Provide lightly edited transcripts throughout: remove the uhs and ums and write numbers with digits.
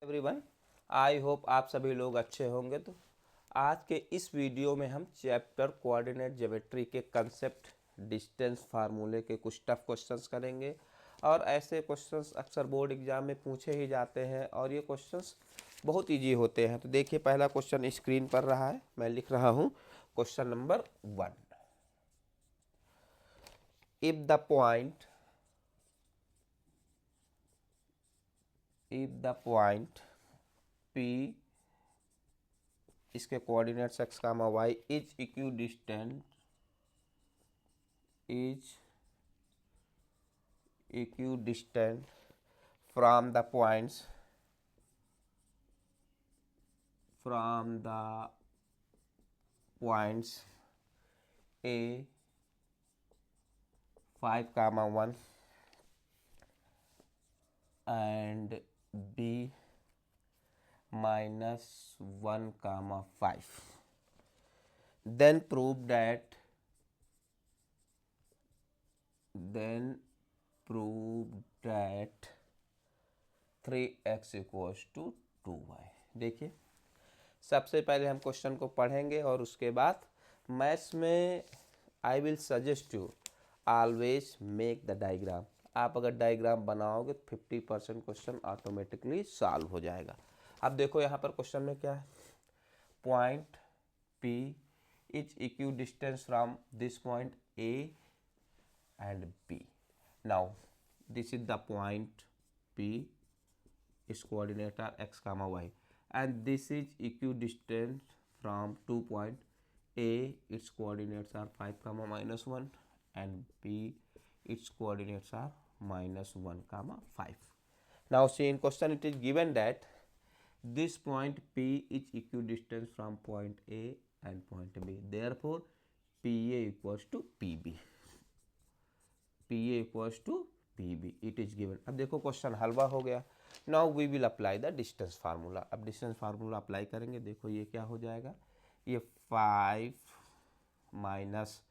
Everyone, I hope आप सभी लोग अच्छे होंगे। तो आज के इस वीडियो में हम चैप्टर कोऑर्डिनेट ज्योमेट्री के कंसेप्ट डिस्टेंस फार्मूले के कुछ टफ क्वेश्चंस करेंगे। और ऐसे क्वेश्चंस अक्सर बोर्ड एग्जाम में पूछे ही जाते हैं और ये क्वेश्चंस बहुत इजी होते हैं। तो देखिए, पहला क्वेश्चन स्क्रीन पर रहा है, मैं लिख रहा हूँ। Question number 1, if the point P इसके coordinates x, y is equidistant from the points A 5, 1 and B -1, 5, then prove that 3x equals to 2y। देखिए, सबसे पहले हम क्वेश्चन को पढ़ेंगे और उसके बाद मैथ्स में I will suggest you always make the diagram. आप अगर डायग्राम बनाओगे तो 50% क्वेश्चन ऑटोमेटिकली सॉल्व हो जाएगा। अब देखो यहाँ पर क्वेश्चन में क्या है, point P is equi distance from this point A and B. Now this is the point P, its coordinate are x, y, and this is equidistant from 2 point A, its coordinates are 5, -1, and B, its coordinates are -1, 5. Now see, in question it is given that this point P is equidistant from point A and point B, therefore PA equals to PB, PA equals to PB, it is given। अब देखो question हलवा हो गया। Now we will apply the distance formula. अब distance formula apply करेंगे। देखो ये क्या हो जाएगा, ये 5 माइनस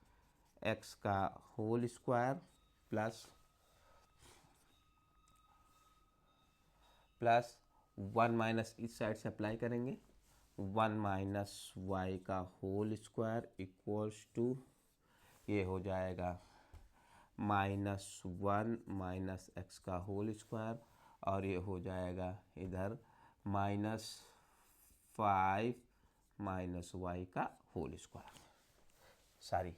एक्स का होल स्क्वायर प्लस 1 माइनस इस साइड से अप्लाई करेंगे 1 माइनस वाई का होल स्क्वायर इक्वल्स टू ये हो जाएगा -1 माइनस एक्स का होल स्क्वायर, और ये हो जाएगा इधर -5 माइनस वाई का होल स्क्वायर। सॉरी,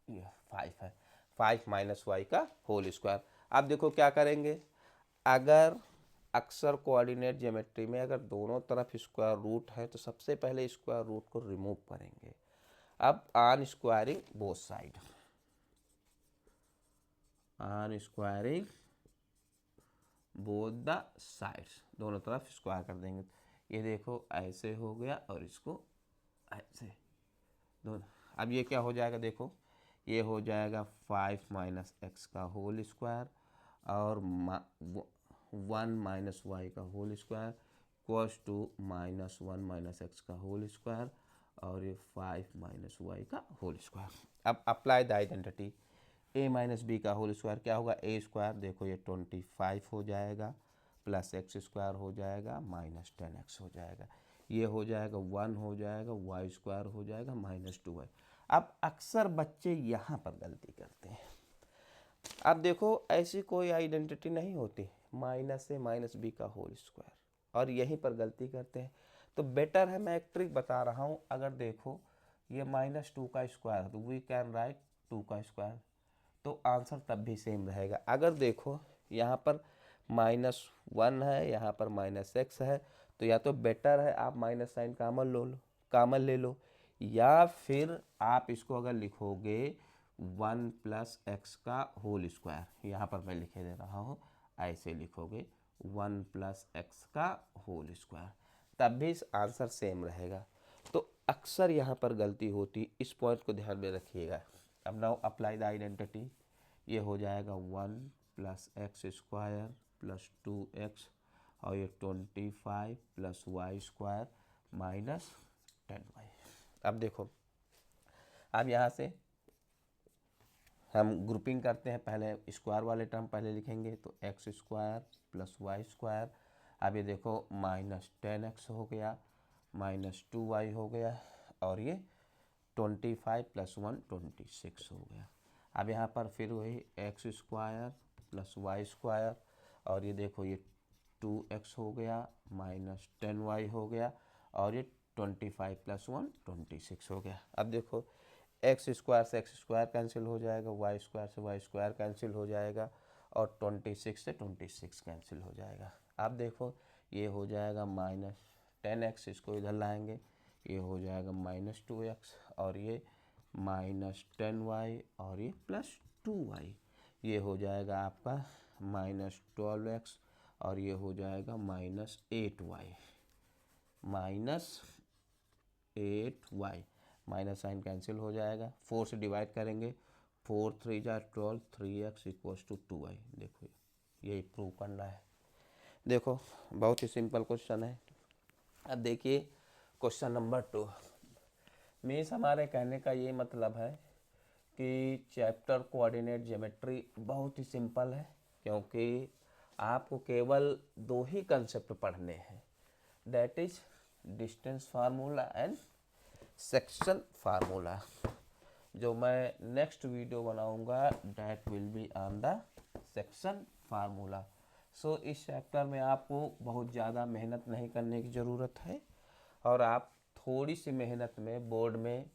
ये 5 है, 5 माइनस वाई का होल स्क्वायर। अब देखो क्या करेंगे, अगर अक्सर कोऑर्डिनेट ज्योमेट्री में अगर दोनों तरफ स्क्वायर रूट है तो सबसे पहले स्क्वायर रूट को रिमूव करेंगे। अब on squaring both side, on squaring both the sides, दोनों तरफ स्क्वायर कर देंगे। ये देखो ऐसे हो गया और इसको ऐसे दोनों। अब ये क्या हो जाएगा, देखो ये हो जाएगा 5 माइनस एक्स का होल स्क्वायर और 1 माइनस वाई का whole square equals to -1 minus x का होल स्क्वायर और ये 5 माइनस वाई का होल स्क्वायर। अब apply the identity, a minus b का होल स्क्वायर क्या होगा, a स्क्वायर, देखो ये 25 हो जाएगा प्लस एक्स स्क्वायर हो जाएगा -10x हो जाएगा, ये हो जाएगा 1 हो जाएगा, वाई स्क्वायर हो जाएगा -2y। अब अक्सर बच्चे यहाँ पर गलती करते हैं। अब देखो ऐसी कोई आइडेंटिटी नहीं होती, -a माइनस बी का होल स्क्वायर, और यहीं पर गलती करते हैं। तो बेटर है, मैं एक ट्रिक बता रहा हूँ। अगर देखो ये -2 का स्क्वायर तो वी कैन राइट 2 का स्क्वायर, तो आंसर तब भी सेम रहेगा। अगर देखो यहाँ पर -1 है, यहाँ पर -x है, तो या तो बेटर है आप माइनस साइन कामन ले लो, या फिर आप इसको अगर लिखोगे 1 प्लस एक्स का होल स्क्वायर, यहाँ पर मैं लिखे दे रहा हूँ, ऐसे लिखोगे 1 प्लस एक्स का होल स्क्वायर, तब भी आंसर सेम रहेगा। तो अक्सर यहाँ पर गलती होती, इस पॉइंट को ध्यान में रखिएगा। अब नाउ अप्लाई द आइडेंटिटी, ये हो जाएगा 1 plus X square plus 2x और ये 25 प्लस वाई स्क्वायर -10y। अब देखो, अब यहाँ से हम ग्रुपिंग करते हैं। पहले स्क्वायर वाले टर्म पहले लिखेंगे, तो x square plus Y square. अब ये देखो -10x हो गया, -2y हो गया, और ये 25 + 1 26 हो गया। अब यहाँ पर फिर वही x² + y², और ये देखो ये 2x हो गया, -10y हो गया, और ये 25 + 1 26 हो गया। अब देखो x² से x² कैंसिल हो जाएगा, y² से y² कैंसिल हो जाएगा, और 26 से 26 कैंसिल हो जाएगा। अब देखो ये हो जाएगा -10x, इसको इधर लाएंगे, ये हो जाएगा -2x, और ये -10y, और ये +2y, ये हो जाएगा आपका -12x, और ये हो जाएगा -8y, -8y, minus sign cancel हो जाएगा, 4 से डिवाइड करेंगे, 4 3 जा 12, 3x = 2y। देखो यही प्रूव करना है। देखो बहुत ही सिंपल क्वेश्चन है। अब देखिए क्वेश्चन नंबर 2। मीन्स हमारे कहने का ये मतलब है कि चैप्टर कोऑर्डिनेट ज्योमेट्री बहुत ही सिंपल है, क्योंकि आपको केवल 2 ही कंसेप्ट पढ़ने हैं, that is distance formula and section formula. जो मैं नेक्स्ट वीडियो बनाऊंगा that will be on the section formula. So इस चैप्टर में आपको बहुत ज़्यादा मेहनत नहीं करने की ज़रूरत है, और आप थोड़ी सी मेहनत में बोर्ड में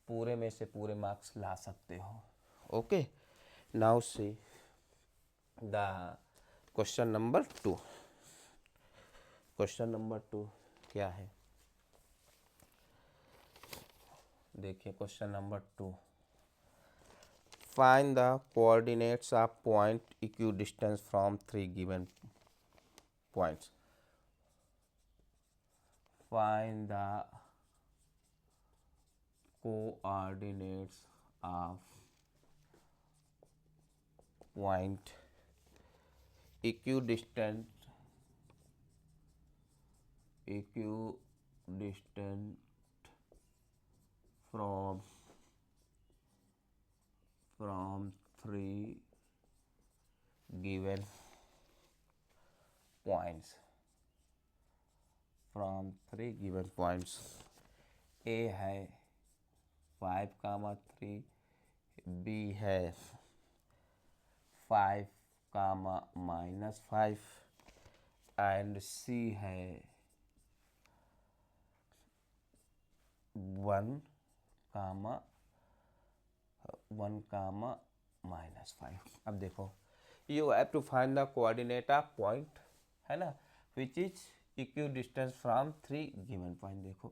पूरे में से पूरे मार्क्स ला सकते हो। Okay, now see the question number 2। Question number 2 क्या है, देखिए question number 2। Find the coordinates of point equidistance from 3 given points. Find the coordinates of point equidistant from 3 given points। from 3 given points, A है 5, 3, B है 5, -5, and C है 1, -5। अब देखो you have to find the coordinate of point, है ना, which is equidistance from 3 given point. देखो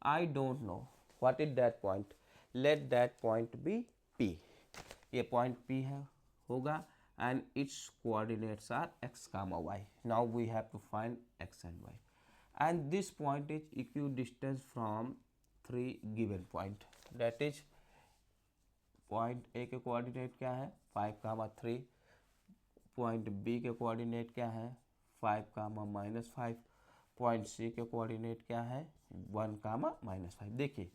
I don't know what is that point, let that point be P। ये point P है होगा, and its coordinates are x, y। now we have to find x and y, and this point is equidistant from 3 given point, that is point A के coordinate क्या है 5, 3, point B के coordinate क्या है 5, -5, point C के coordinate क्या है 1, -5। देखिए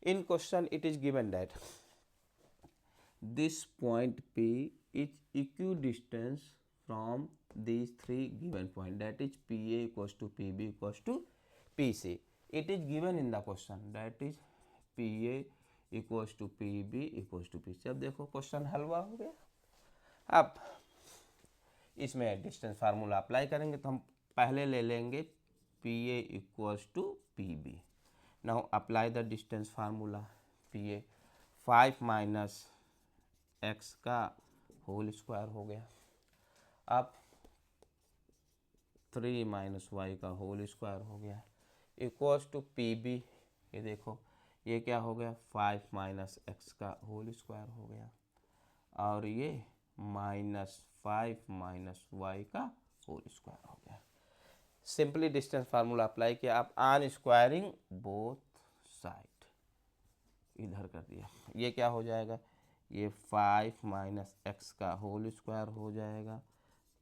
in question it is given that this point P is equidistant from these 3 given point, that is PA = PB = PC। it is given in the question, that is PA = PB = PC। अब देखो question हलवा हो गया। अब इसमें distance formula apply करेंगे, तो हम पहले ले लेंगे PA = PB। Now apply the distance formula. PA 5 - x का होल स्क्वायर हो गया, अब 3 - y का होल स्क्वायर हो गया, = PB। ये देखो ये क्या हो गया 5 - x का होल स्क्वायर हो गया, और ये -5 - y का होल स्क्वायर हो गया। सिंपली डिस्टेंस फार्मूला अप्लाई किया, आप ऑन स्क्वायरिंग बोथ साइड इधर कर दिया, ये क्या हो जाएगा, ये 5 - x का होल स्क्वायर हो जाएगा,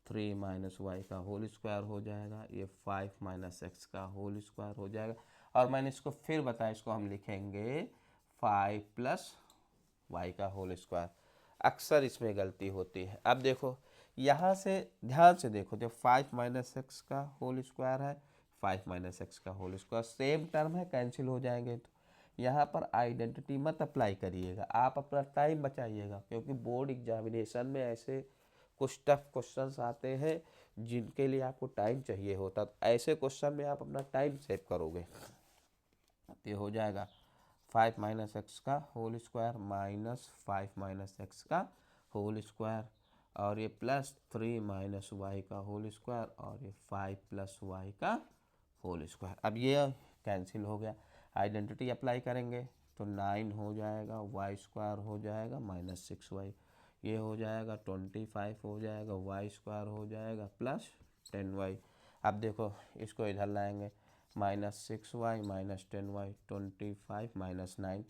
3 - y का होल स्क्वायर हो जाएगा, ये 5 - x का होल स्क्वायर हो जाएगा, और मैंने इसको फिर बताया, इसको हम लिखेंगे 5 + y का होल स्क्वायर। अक्सर इसमें गलती होती है। अब देखो यहाँ से ध्यान से देखो, जब 5 माइनस एक्स का होल स्क्वायर है, 5 माइनस एक्स का होल स्क्वायर सेम टर्म है, कैंसिल हो जाएंगे। तो यहाँ पर आइडेंटिटी मत अप्लाई करिएगा, आप अपना टाइम बचाइएगा, क्योंकि बोर्ड एग्जामिनेशन में ऐसे कुछ टफ क्वेश्चंस आते हैं जिनके लिए आपको टाइम चाहिए होता। तो ऐसे क्वेश्चन में आप अपना टाइम सेव करोगे। ये हो जाएगा 5 माइनस एक्स का whole square minus 5 minus x का होल स्क्वायर, और ये प्लस 3 माइनस वाई का होल स्क्वायर, और ये 5 प्लस वाई का होल स्क्वायर। अब ये कैंसिल हो गया, आइडेंटिटी अप्लाई करेंगे तो 9 हो जाएगा, वाई स्क्वायर हो जाएगा माइनस 6y, ये हो जाएगा 25 हो जाएगा, वाई स्क्वायर हो जाएगा प्लस 10y। अब देखो इसको इधर लाएंगे, -6y माइनस 10y, 25 माइनस 9,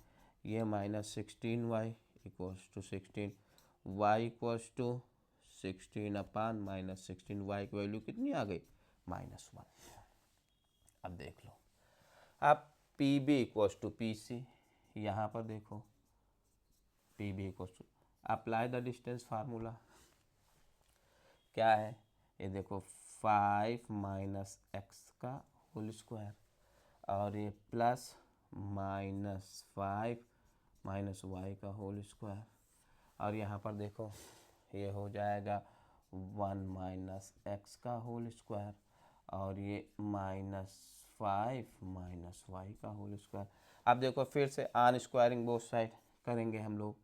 ये -16y equals to 16, y equals to 16 upon -16, y की वैल्यू कितनी आ गई -1। अब देख लो, अब p b equals to p c, यहाँ पर देखो p b equals to, apply the distance formula, क्या है ये देखो 5 माइनस एक्स का होल स्क्वायर, और ये प्लस -5 माइनस वाई का होल स्क्वायर, और यहाँ पर देखो ये हो जाएगा 1 माइनस एक्स का होल स्क्वायर, और ये -5 माइनस वाई का होल स्क्वायर। अब देखो फिर से आन स्क्वायरिंग बोथ साइड करेंगे हम लोग,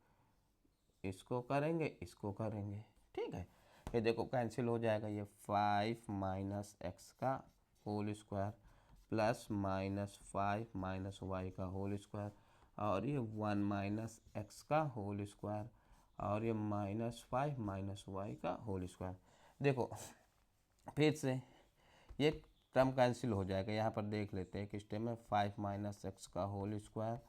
इसको करेंगे इसको करेंगे, ठीक है। ये देखो कैंसिल हो जाएगा, ये 5 माइनस एक्स का whole square plus -5 minus y का होल स्क्वायर, और ये 1 माइनस एक्स का होल स्क्वायर, और ये -5 माइनस वाई का होल स्क्वायर। देखो फिर से ये टर्म कैंसिल हो जाएगा, यहाँ पर देख लेते हैं किस टाइम में, 5 माइनस एक्स का होल स्क्वायर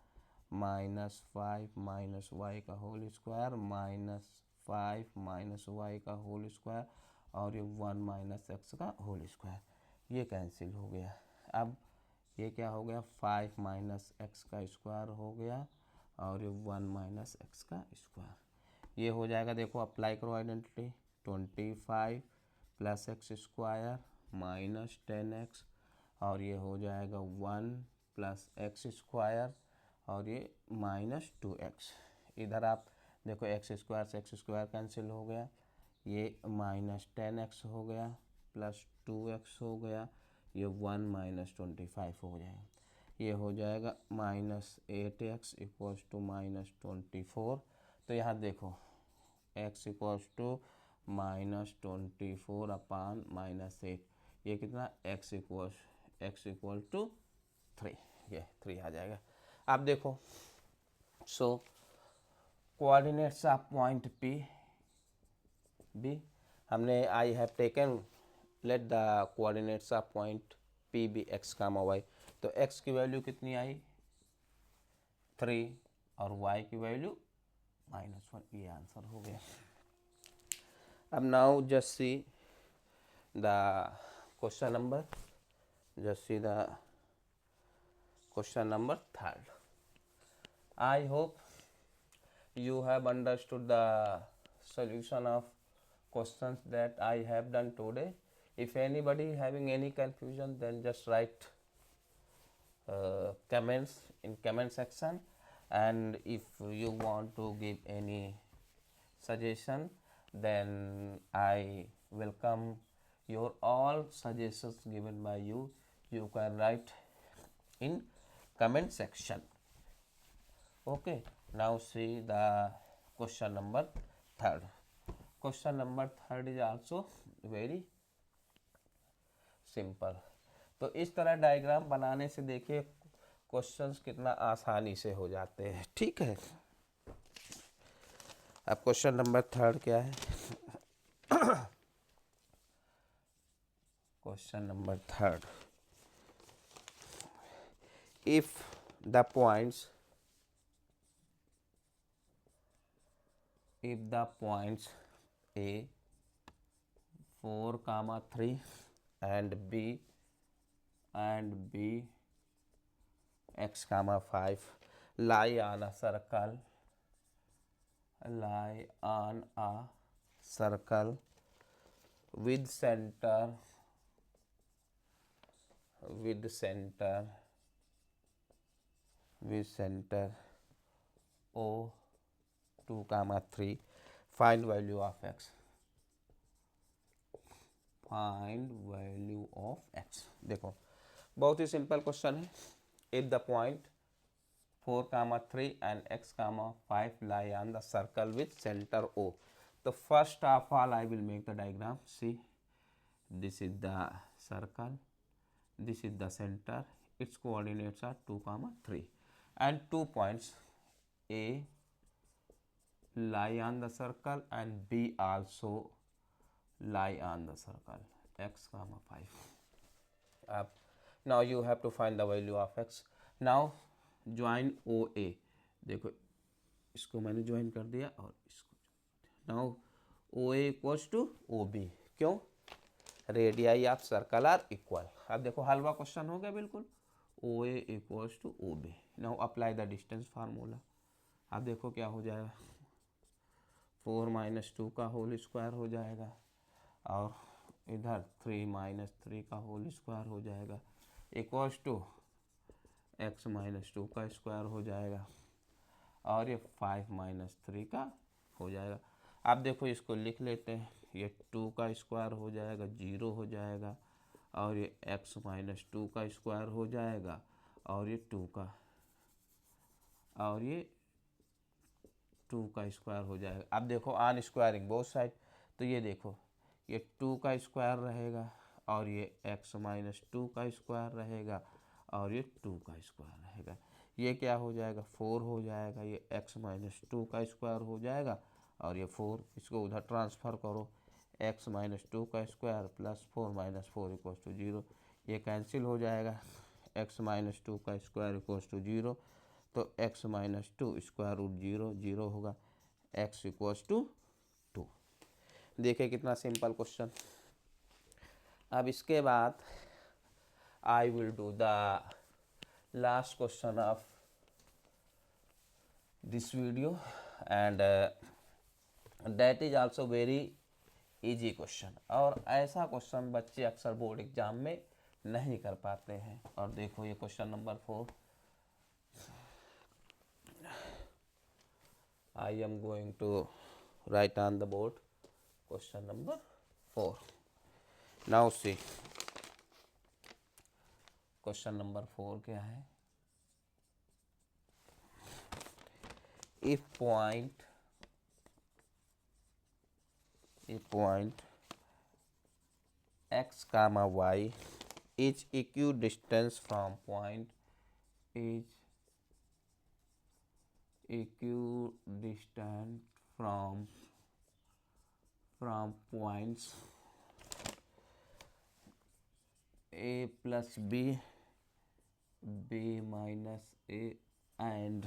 -5 माइनस वाई का होल स्क्वायर -5 माइनस वाई का होल स्क्वायर, और ये 1 माइनस एक्स का होल स्क्वायर, ये कैंसिल हो गया। अब ये क्या हो गया, 5 माइनस एक्स का स्क्वायर हो गया, और ये 1 माइनस एक्स का स्क्वायर, ये हो जाएगा। देखो अप्लाई करो identity, 25 plus X square minus 10x, और ये हो जाएगा 1 प्लस एक्स स्क्वायर, और ये -2x। इधर आप देखो एक्स स्क्वायर से एक्स स्क्वायर कैंसिल हो गया, ये -10x हो गया प्लस 2x हो गया, ये 1 माइनस 25 हो जाएगा, ये हो जाएगा -8x इक्वल्स टू -24। तो यहाँ देखो x इक्वल्स टू -24 अपान -8, ये कितना x इक्वल टू 3, ये 3 आ जाएगा। आप देखो so coordinates of point P be, हमने I have taken let the coordinates of point P be X comma Y, तो x की वैल्यू कितनी आई 3 और y की वैल्यू -1, ये आंसर हो गया। अब now just see the question number, just see the question number 3rd. I hope you have understood the solution of questions that I have done today. If anybody having any confusion, then just write comments in comment section, and if you want to give any suggestion, then I welcome your all suggestions given by you. You can write in comment section. Okay, now see the question number 3rd. Question number 3rd is also very simple. तो इस तरह diagram बनाने से देखिए questions कितना आसानी से हो जाते हैं, ठीक है। अब क्वेश्चन नंबर 3rd क्या है, question number 3rd, if the points A 4, 3 and B x, 5 lie on a circle with center with center with center O 2, 3. Find value of x. Find value of x. देखो बहुत ही simple question है. If the point 4, 3 and x, 5 lie on the circle with center O. So first of all I will make the diagram. See, this is the circle, this is the center, its coordinates are 2, 3 and 2 points A lie on the circle and B also lie on the circle, x, 5. Now you have to find the value of x. Now join OA. देखो इसको मैंने join कर दिया और इसको. Now OA equals to OB. क्यों? Radii of circle are equal. अब देखो हलवा क्वेश्चन हो गया बिल्कुल. OA equals to OB. Now apply the distance formula. अब देखो क्या हो जाएगा. 4 - 2 का होल स्क्वायर हो जाएगा और इधर 3 - 3 का होल स्क्वायर हो जाएगा इक्वल्स टू x - 2 का स्क्वायर हो जाएगा और ये 5 - 3 का हो जाएगा. आप देखो इसको लिख लेते हैं. ये 2 का स्क्वायर हो जाएगा 0 हो जाएगा और ये x - 2 का स्क्वायर हो जाएगा और ये 2 का और ये 2 का स्क्वायर हो जाएगा. अब देखो ऑन स्क्वायरिंग बोथ साइड. तो ये देखो ये 2 का स्क्वायर रहेगा और ये x - 2 का स्क्वायर रहेगा और ये 2 का स्क्वायर रहेगा. ये क्या हो जाएगा 4 हो जाएगा. ये x - 2 का स्क्वायर हो जाएगा और ये 4. इसको उधर ट्रांसफ़र करो. x - 2 का स्क्वायर प्लस 4 - 4 इक्वल्स टू 0. ये कैंसिल हो जाएगा. x - 2 का स्क्वायर इक्वल्स टू 0. तो x - 2 स्क्वायर रूट 0 0 होगा. x equals to 2. देखिए कितना सिंपल क्वेश्चन. अब इसके बाद I will do the last question of this video and that is also very easy question. और ऐसा क्वेश्चन बच्चे अक्सर बोर्ड एग्जाम में नहीं कर पाते हैं. और देखो ये question number 4. I am going to write on the board question number 4. Now see, question number 4 क्या है. If point x, y is equidistant from point points A plus B, B minus A and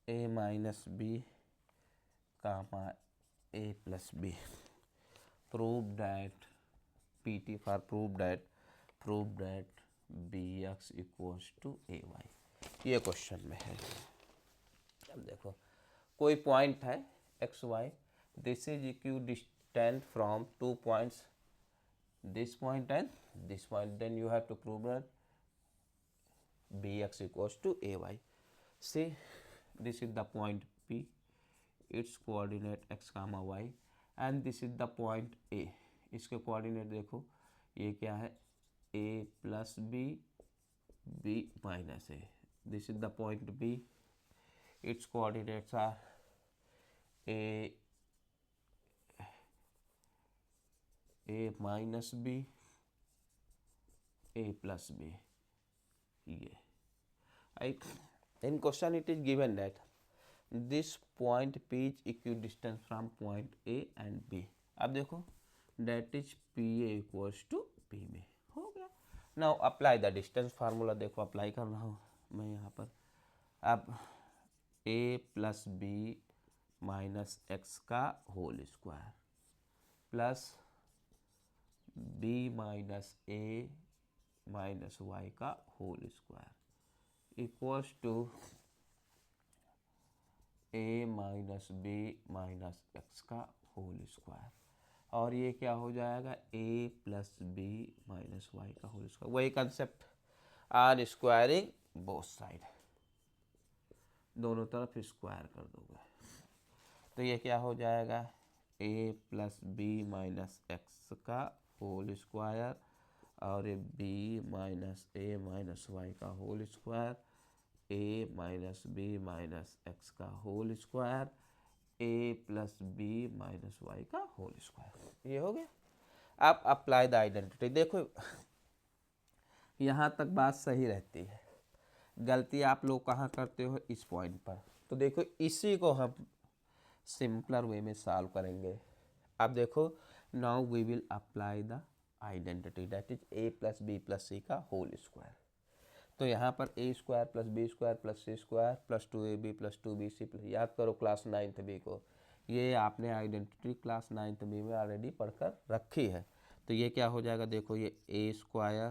A minus B, comma A plus B. Prove that PT for prove that Bx equals to Ay. ये क्वेश्चन में है. अब देखो कोई point है x y. This is equidistant from 2 points, this point and this point. Then you have to prove that Bx equals to Ay. See, this is the point P, its coordinate x, y and this is the point A. इसके coordinate देखो ये क्या है A plus B, B minus A. This is the point B. Its coordinates are A minus B, A plus B. ये in question it is given that this point P is equidistant from point A and B. अब देखो that is PA equals to PB. हो गया. Now apply the distance formula. देखो apply कर रहा हूँ मैं यहाँ पर. अब A plus B minus x का whole square plus B minus A minus y का whole square equals to A minus B minus x का होल स्क्वायर, और ये क्या हो जाएगा A plus B minus y का होल स्क्वायर। वही concept, are squaring both side, दोनों तरफ स्क्वायर कर दोगे तो ये क्या हो जाएगा A plus B minus x का होल स्क्वायर, और ये बी माइनस ए माइनस वाई का होल स्क्वायर, ए माइनस बी माइनस एक्स का होल स्क्वायर, ए प्लस बी माइनस वाई का होल स्क्वायर। ये हो गया। अब अप्लाई द आइडेंटिटी। देखो यहाँ तक बात सही रहती है, गलती आप लोग कहाँ करते हो, इस पॉइंट पर। तो देखो इसी को हम सिंपलर वे में सॉल्व करेंगे। अब देखो now we will apply the identity that is A plus B plus C का होल स्क्वायर। तो यहाँ पर A square plus B square plus C square plus 2ab plus 2bc plus, याद करो क्लास 9th बी को, ये आपने identity class 9th B में ऑलरेडी पढ़कर रखी है। तो ये क्या हो जाएगा, देखो ये A square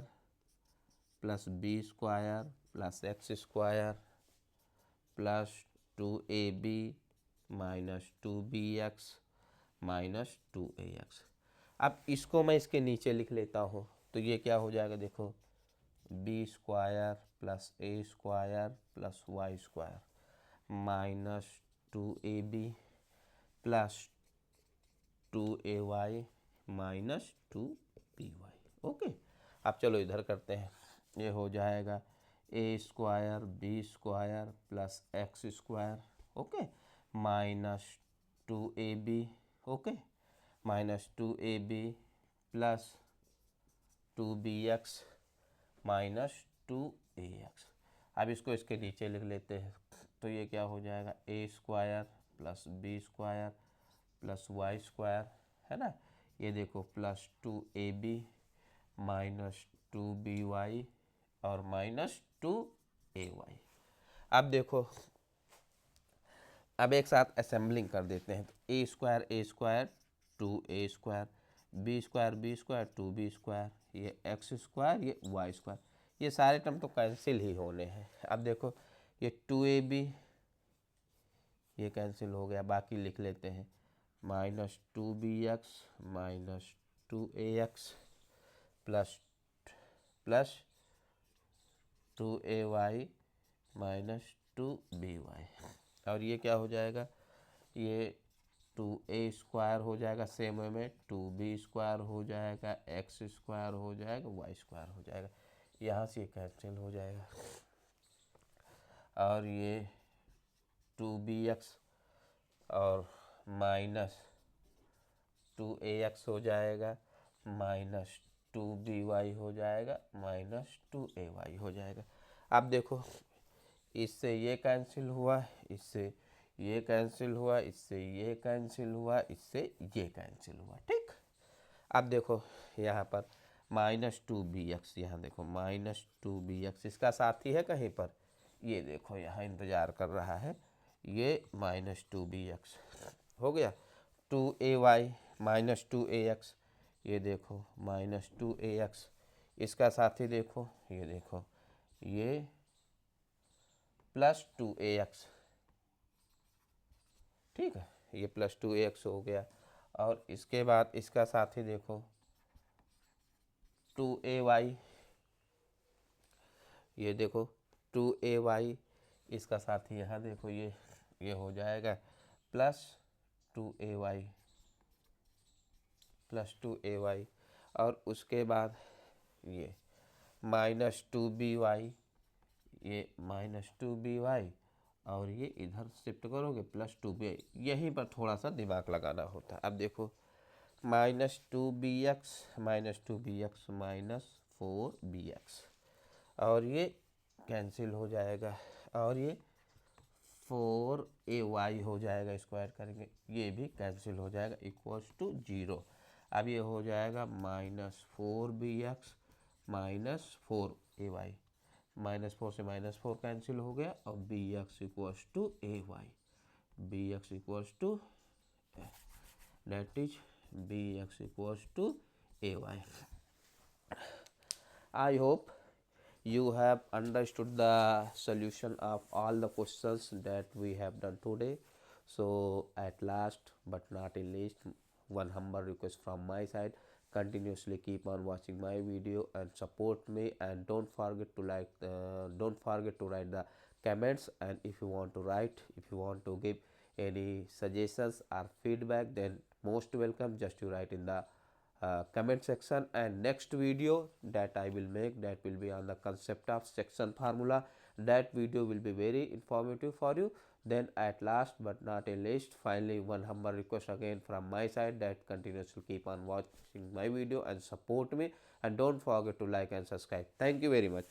plus B square plus X square plus 2ab minus 2bx minus 2ax। अब इसको मैं इसके नीचे लिख लेता हूँ, तो ये क्या हो जाएगा, देखो B square plus A square plus Y square minus 2ab plus 2ay minus 2by। Okay, अब चलो इधर करते हैं। ये हो जाएगा A square B square plus X square, okay, minus 2ab, okay, minus 2ab plus 2bx minus 2ax। अब इसको इसके नीचे लिख लेते हैं, तो ये क्या हो जाएगा A square plus B square plus Y square, है ना, ये देखो प्लस 2ab माइनस 2by और माइनस 2ay। अब देखो, अब एक साथ असेंबलिंग कर देते हैं। तो A square 2a square, B square 2b square, ये एक्स स्क्वायर ये वाई स्क्वायर, ये सारे टर्म तो कैंसिल ही होने हैं। अब देखो ये 2ab ये कैंसिल हो गया, बाकी लिख लेते हैं minus 2bx minus 2ax plus plus 2ay minus 2by, और ये क्या हो जाएगा, ये 2a स्क्वायर हो जाएगा, सेम वे में 2b स्क्वायर हो जाएगा, एक्स स्क्वायर हो जाएगा, वाई स्क्वायर हो जाएगा, यहाँ से कैंसिल हो जाएगा, और ये 2bx और माइनस 2ax हो जाएगा, माइनस 2by हो जाएगा, माइनस 2ay हो जाएगा। अब देखो इससे ये कैंसिल हुआ, इससे ये कैंसिल हुआ, इससे ये कैंसिल हुआ, इससे ये कैंसिल हुआ, ठीक। अब देखो यहाँ पर माइनस 2bx, यहाँ देखो माइनस 2bx इसका साथी है कहीं पर, ये देखो यहाँ इंतज़ार कर रहा है, ये माइनस 2bx हो गया। 2ay माइनस 2ax, ये देखो माइनस 2ax, इसका साथी देखो, ये देखो ये प्लस 2ax, ठीक है, ये प्लस 2ax हो गया। और इसके बाद इसका साथी देखो 2ay, ये देखो 2ay, इसका साथी यहाँ देखो ये हो जाएगा प्लस 2ay प्लस 2ay, और उसके बाद ये माइनस 2by, ये माइनस 2by, और ये इधर शिफ्ट करोगे प्लस 2by, यहीं पर थोड़ा सा दिमाग लगाना होता है। अब देखो minus 2bx minus 2bx minus 4bx, और ये कैंसिल हो जाएगा, और ये 4ay हो जाएगा, स्क्वायर करेंगे ये भी कैंसिल हो जाएगा, इक्वल्स टू 0। अब ये हो जाएगा minus 4bx minus 4ay, minus 4 से माइनस 4 कैंसिल हो गया, और bx equals to ay, bx equals to that is bx equals to ay. I hope you have understood the solution of all the questions that we have done today. So at last but not in least, one humble request from my side: continuously keep on watching my video and support me, and don't forget to write the comments. And if you want to write, if you want to give any suggestions or feedback, then most welcome. Just you write in the comment section, and next video that I will make, that will be on the concept of section formula. That video will be very informative for you. Then at last but not a least, finally one humble request again from my side, that continues to keep on watching my video and support me, and don't forget to like and subscribe. Thank you very much.